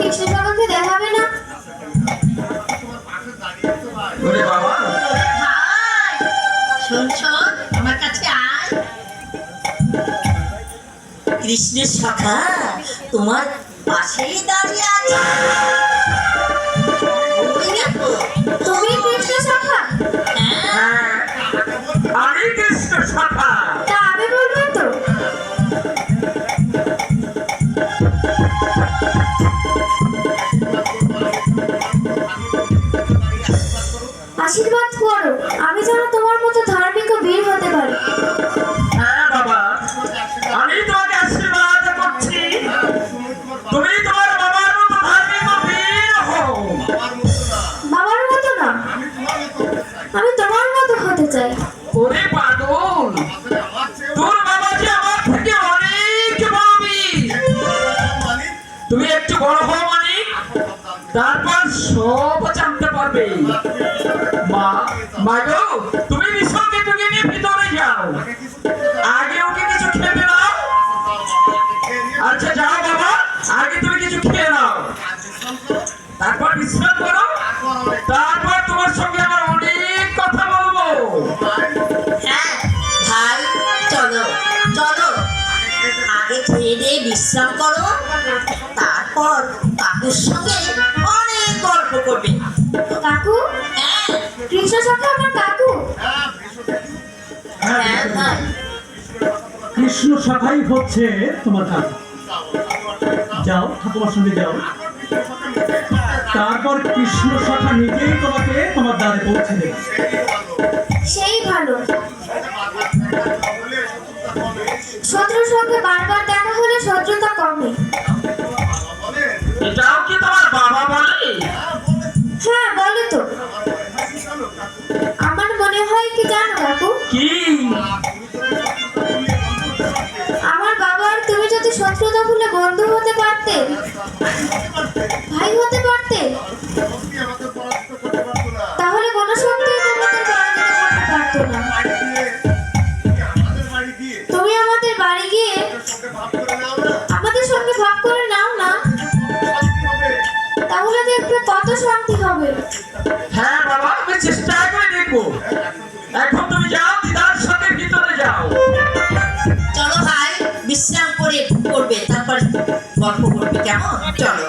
কৃষ্ণ সখাকে দেখাবে না? ওরে বাবা, ভাই শোন শোন, আমার কাছে আয়। কৃষ্ণের সখা তোমার পাশেই দাঁড়িয়ে আছে। ওই দেখো। তুমি কৃষ্ণ সখা? হ্যাঁ, হ্যাঁ, আমি কৃষ্ণ সখা। তা আমি বলবো তো? আশীর্বাদ করো, আমি যেন তোমার মতো ধার্মিক ও বীর হতে পারি। হ্যাঁ বাবা, আমি তোমাকে আশীর্বাদ করছি। তুমি তোমার বাবার মতো ধার্মিক ও বীর হও। বাবার মতো না, আমি তোমার মতো হতে চাই। ওরে পাগল, তোর বাবা যে আমার থেকে অনেক বড় বীর। তুমি একটু বড় হও মানিক, তারপর সব জানতে পারবে। মা, মা গো, তুমি বিশ্বকে তুলে নিয়ে ভিতরে যাও, আগে ওকে কিছু খেতে দাও। আচ্ছা যাও বাবা, আগে তুমি কিছু খেয়ে নাও, তারপর বিশ্রাম করো, তারপর তোমার সঙ্গে আমার অনেক কথা বলবো। হ্যাঁ ভাই, চলো চলো, আগে খেয়ে দিয়ে বিশ্রাম করো, তারপর কাকুর সঙ্গে অনেক গল্প করবে। কাকু? হ্যাঁ কৃষ্ণ সখা আমার কাকু? হ্যাঁ ভাই, কৃষ্ণ সখাই হচ্ছে তোমার কাকু। যাও ঠাকুমার সঙ্গে যাও, তারপর কৃষ্ণ সখা নিজেই তোমাকে তোমার দ্বারে পৌঁছে দেবে। সেই ভালো। শত্রুর সঙ্গে বারবার দেখা হলে শত্রুতা কমে। এটাও কি তোমার বাবা বলে? হ্যাঁ বলে তো। আমার মনে হয় কি জানো কাকু, কি? আমার বাবা আর তুমি যদি শত্রুতা ভুলে বন্ধু হতে পারতে, ভাই হতে পারতে, তাহলে কোনো শক্তি তোমাদের পরাজিত করতে পারতো না। তুমি আমাদের বাড়ি গিয়ে আমাদের সঙ্গে ভাগ করে নাও না, তাহলে দেখবে কত শান্তি হবে। হ্যাঁ বাবা, আমি চেষ্টা করে দেখবো। এখন তুমি যাও, দিদার সাথে ভিতরে যাও। চলো ভাই, বিশ্রাম করবে, তারপর গল্প করবে, কেমন? চলো।